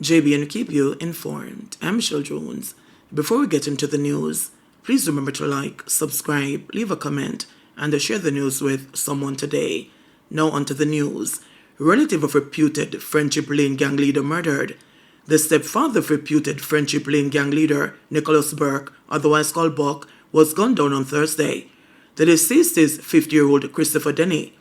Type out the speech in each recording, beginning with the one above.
JBNN keep you informed. I'm Michelle Jones. Before we get into the news, please remember to like, subscribe, leave a comment, and share the news with someone today. Now onto the news. Relative of reputed Friendship Lane gang leader murdered. The stepfather of reputed Friendship Lane gang leader Nicholas Burke, otherwise called Buck, was gunned down on Thursday. The deceased is 50-year-old Christopher Denny.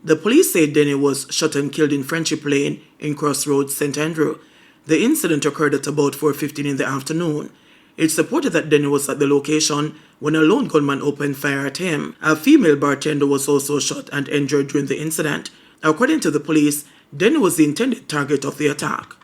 The police say Denny was shot and killed in Friendship Lane in Crossroads, St. Andrew. The incident occurred at about 4:15 in the afternoon. It's reported that Denny was at the location when a lone gunman opened fire at him. A female bartender was also shot and injured during the incident. According to the police, Denny was the intended target of the attack.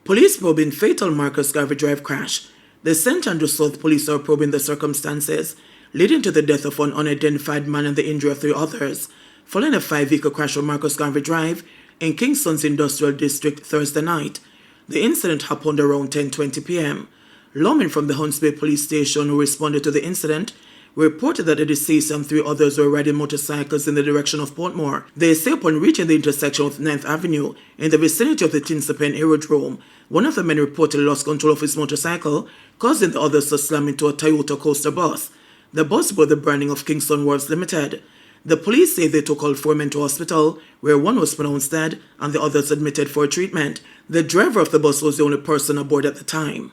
Police probing fatal Marcus Garvey Drive crash. The St. Andrew South police are probing the circumstances leading to the death of one unidentified man and the injury of 3 others, following a 5-vehicle crash on Marcus Garvey Drive in Kingston's Industrial District Thursday night. The incident happened around 10:20 p.m. Lawmen from the Hunts Bay Police Station who responded to the incident reported that the deceased and 3 others were riding motorcycles in the direction of Portmore. They say upon reaching the intersection with 9th Avenue in the vicinity of the Tinsapen Aerodrome, one of the men reportedly lost control of his motorcycle, causing the others to slam into a Toyota Coaster bus. The bus bore the branding of Kingston Wharves Limited. The police say they took all 4 men to hospital, where one was pronounced dead and the others admitted for treatment. The driver of the bus was the only person aboard at the time.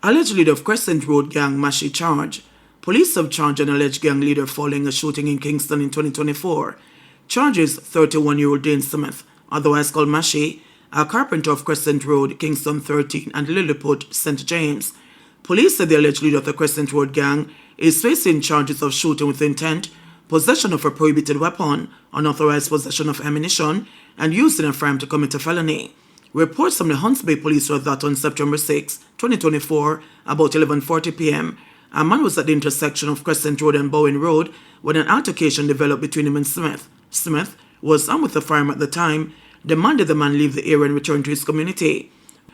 Alleged leader of Crescent Road gang Mashi charge. Police have charged an alleged gang leader following a shooting in Kingston in 2024. Charges 31-year-old Dane Smith, otherwise called Mashi, a carpenter of Crescent Road, Kingston 13 and Lilliput, St. James. Police said the alleged leader of the Crescent Road gang is facing charges of shooting with intent, possession of a prohibited weapon, unauthorized possession of ammunition, and using a firearm to commit a felony. Reports from the Hunts Bay Police were that on September 6, 2024, about 11:40 p.m., a man was at the intersection of Crescent Road and Bowen Road when an altercation developed between him and Smith. Smith was armed with a firearm at the time, demanded the man leave the area and return to his community.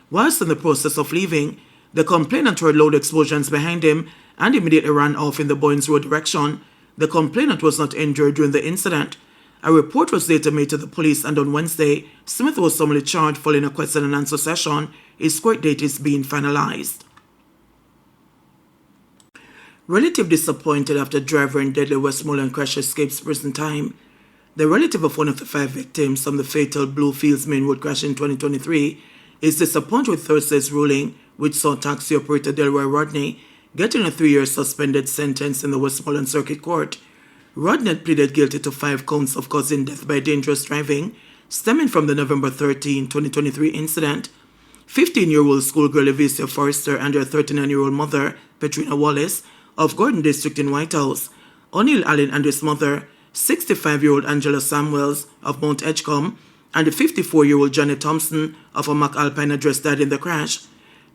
Whilst in the process of leaving, the complainant heard loud explosions behind him and immediately ran off in the Bowens Road direction. The complainant was not injured during the incident. A report was later made to the police, and on Wednesday, Smith was summarily charged following a question and answer session. His court date is being finalized. Relative disappointed after driver in deadly Westmoreland crash escapes prison time. The relative of one of the 5 victims from the fatal Bluefields Main Road crash in 2023 is disappointed with Thursday's ruling, which saw taxi operator Delroy Rodney getting a 3-year suspended sentence in the Westmoreland Circuit Court. Rodney pleaded guilty to 5 counts of causing death by dangerous driving, stemming from the November 13, 2023 incident. 15-year-old schoolgirl Evicia Forrester and her 39-year-old mother, Petrina Wallace, of Gordon District in White House, O'Neill Allen and his mother, 65-year-old Angela Samuels of Mount Edgecombe, and the 54-year-old Janet Thompson of a McAlpine address died in the crash.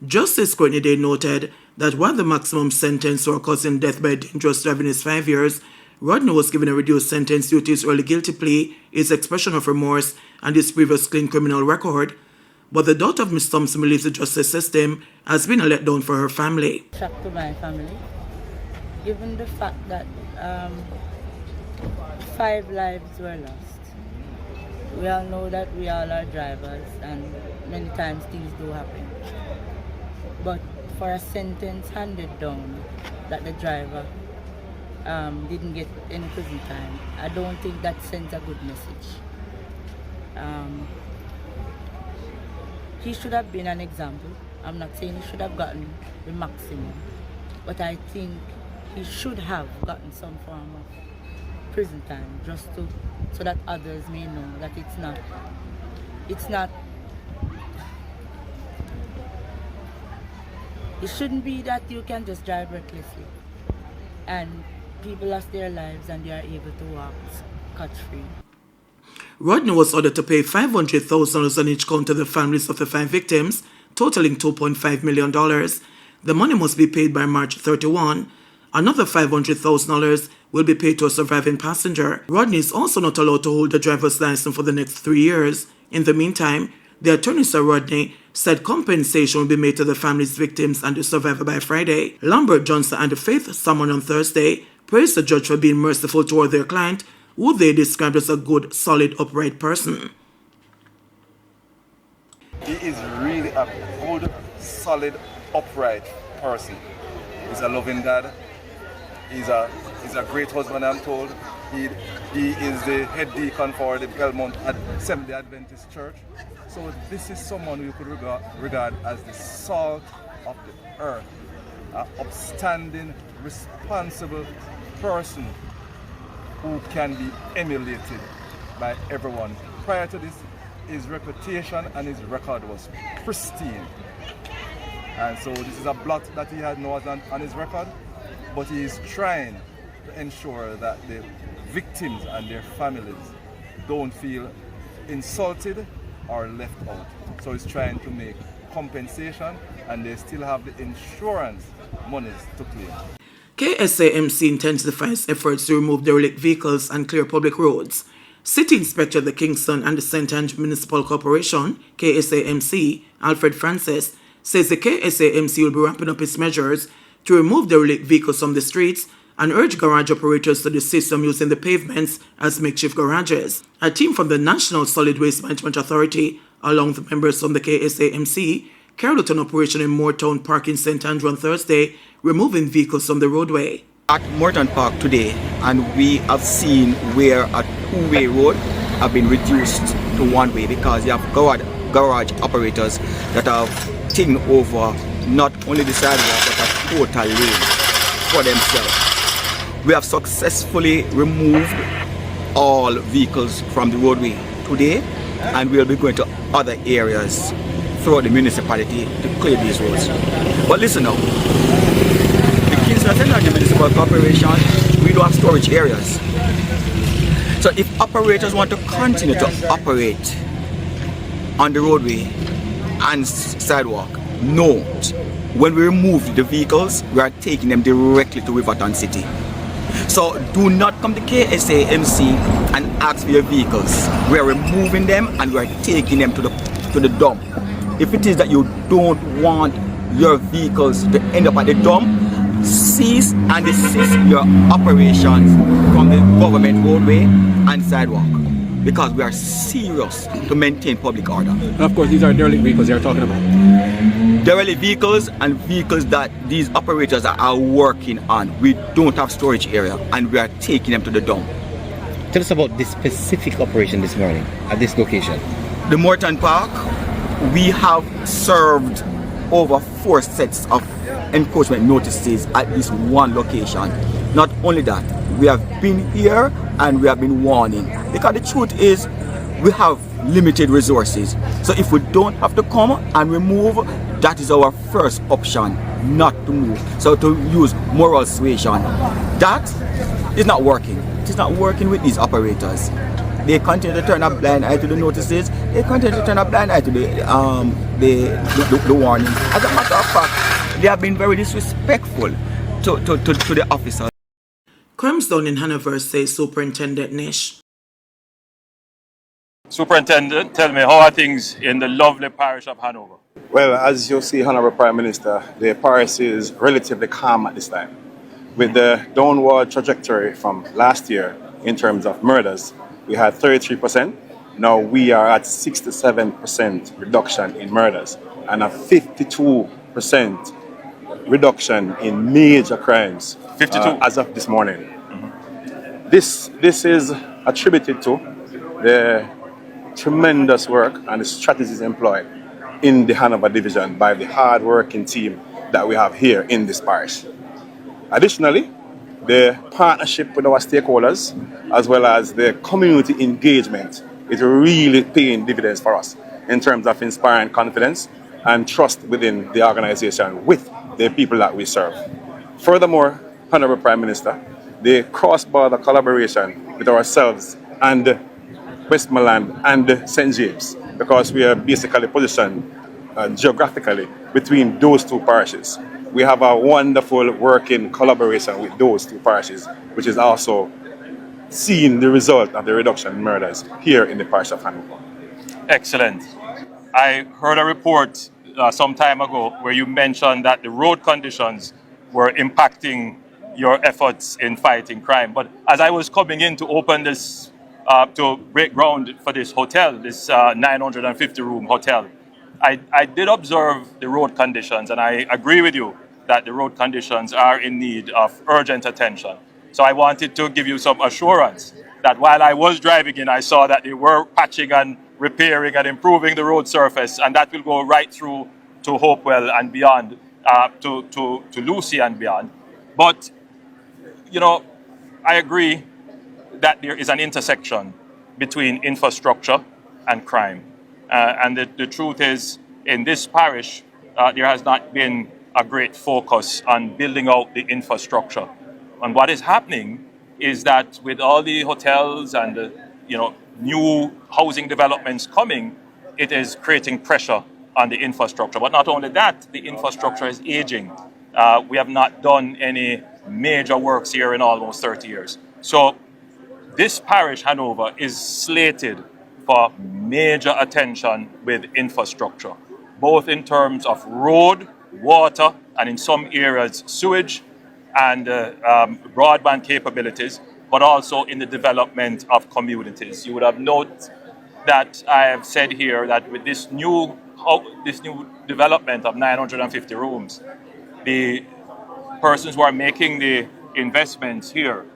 Justice Courtney Day noted that while the maximum sentence for causing death by dangerous driving is 5 years, Rodney was given a reduced sentence due to his early guilty plea, his expression of remorse, and his previous clean criminal record. But the daughter of Ms. Thompson believes the justice system has been a letdown for her family. Shock to my family, given the fact that 5 lives were lost. We all know that we all are drivers and many times things do happen. But for a sentence handed down that the driver didn't get any prison time, I don't think that sends a good message. He should have been an example. I'm not saying he should have gotten the maximum, but I think he should have gotten some form of prison time just so that others may know that it's not it shouldn't be that you can just drive recklessly and people lost their lives and they are able to walk scot-free. Rodney was ordered to pay $500,000 on each count to the families of the 5 victims, totaling $2.5 million. The money must be paid by March 31. Another $500,000 will be paid to a surviving passenger. Rodney is also not allowed to hold a driver's license for the next 3 years. In the meantime, the attorney Sir Rodney said compensation will be made to the family's victims and the survivor by Friday. Lambert Johnson and Faith Salmon on Thursday praised the judge for being merciful toward their client, who they described as a good, solid, upright person. He is really a good, solid, upright person. He's a loving God. He's a great husband, I'm told. He is the head deacon for the Belmont Seventh-day Adventist Church. So this is someone you could regard as the salt of the earth, an upstanding, responsible person who can be emulated by everyone. Prior to this, his reputation and his record was pristine. And so this is a blot that he had no on his record, but he is trying to ensure that the victims and their families don't feel insulted or left out. So he's trying to make compensation, and they still have the insurance monies to claim. KSAMC intensifies efforts to remove derelict vehicles and clear public roads. City Inspector of the Kingston and the St. Ange Municipal Corporation, KSAMC, Alfred Francis, says the KSAMC will be ramping up its measures to remove derelict vehicles from the streets and urge garage operators to desist from using the pavements as makeshift garages. A team from the National Solid Waste Management Authority, along with members from the KSAMC, carried out an operation in Moortown Park in St. Andrew on Thursday, removing vehicles from the roadway. At Moortown Park today, and we have seen where a two-way road have been reduced to one way because you have garage operators that have taken over not only the sidewalk but a total lane for themselves. We have successfully removed all vehicles from the roadway today, and we'll be going to other areas throughout the municipality to clear these roads. But listen now, the Kingston St. Ange Municipal Corporation, we don't have storage areas. So if operators want to continue to operate on the roadway and sidewalk, note, when we remove the vehicles, we are taking them directly to Riverton City. So do not come to KSAMC and ask for your vehicles. We are removing them and we are taking them to the dump. If it is that you don't want your vehicles to end up at the dump, cease and desist your operations from the government roadway and sidewalk, because we are serious to maintain public order. And of course, these are derelict vehicles you're talking about. Derelict vehicles and vehicles that these operators are working on. We don't have storage area and we are taking them to the dump. Tell us about this specific operation this morning at this location. The Moortown Park, we have served over 4 sets of encroachment notices at this one location. Not only that, we have been here and we have been warning, because the truth is we have limited resources. So if we don't have to come and remove, that is our first option, not to move. So to use moral suasion, that is not working. It is not working with these operators. They continue to turn a blind eye to the notices. They continue to turn a blind eye to the warnings. As a matter of fact, they have been very disrespectful to the officers. Crimes done in Hanover, says Superintendent Nish. Superintendent, tell me, how are things in the lovely parish of Hanover? Well, as you see, Honorable Prime Minister, the parish is relatively calm at this time. With the downward trajectory from last year in terms of murders, we had 33%. Now we are at 67% reduction in murders and a 52% reduction in major crimes 52 as of this morning. This is attributed to the tremendous work and the strategies employed in the Hanover division by the hard-working team that we have here in this parish. Additionally, the partnership with our stakeholders as well as the community engagement is really paying dividends for us in terms of inspiring confidence and trust within the organization with the people that we serve. Furthermore, Honorable Prime Minister, the cross-border collaboration with ourselves and Westmoreland and St. James, because we are basically positioned geographically between those two parishes. We have a wonderful working collaboration with those two parishes, which is also seeing the result of the reduction in murders here in the parish of Hanover. Excellent. I heard a report some time ago where you mentioned that the road conditions were impacting your efforts in fighting crime. But as I was coming in to open this, to break ground for this hotel, this 950-room hotel, I did observe the road conditions, and I agree with you that the road conditions are in need of urgent attention. So I wanted to give you some assurance that while I was driving in, I saw that they were patching and repairing and improving the road surface, and that will go right through to Hopewell and beyond, to Lucy and beyond. But, you know, I agree that there is an intersection between infrastructure and crime. And the truth is, in this parish, there has not been a great focus on building out the infrastructure. And what is happening is that with all the hotels and the, new housing developments coming, it is creating pressure on the infrastructure. But not only that, the infrastructure is aging. We have not done any major works here in almost 30 years. So this parish, Hanover, is slated for major attention with infrastructure, both in terms of road, water, and in some areas sewage and broadband capabilities, but also in the development of communities. You would have noted that I have said here that with this new development of 950 rooms, the persons who are making the investments here,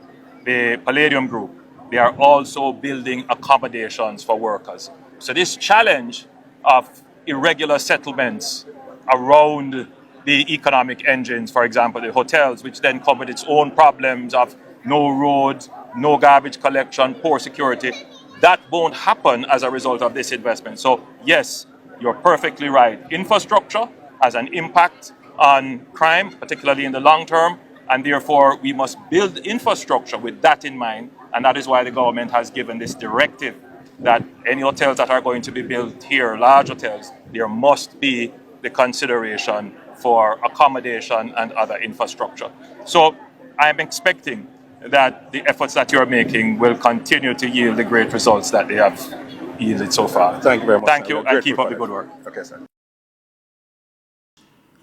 the Palladium Group, they are also building accommodations for workers. So this challenge of irregular settlements around the economic engines, for example, the hotels, which then come with its own problems of no roads, no garbage collection, poor security, that won't happen as a result of this investment. So yes, you're perfectly right. Infrastructure has an impact on crime, particularly in the long term, and therefore we must build infrastructure with that in mind, and that is why the government has given this directive that any hotels that are going to be built here, large hotels, there must be the consideration for accommodation and other infrastructure. So I'm expecting that the efforts that you're making will continue to yield the great results that they have yielded so far. Thank you very much. Thank you, and keep up the good work. Okay, sir.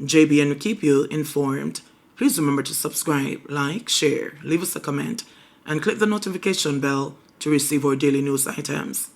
JBN will keep you informed. Please remember to subscribe, like, share, leave us a comment, and click the notification bell to receive our daily news items.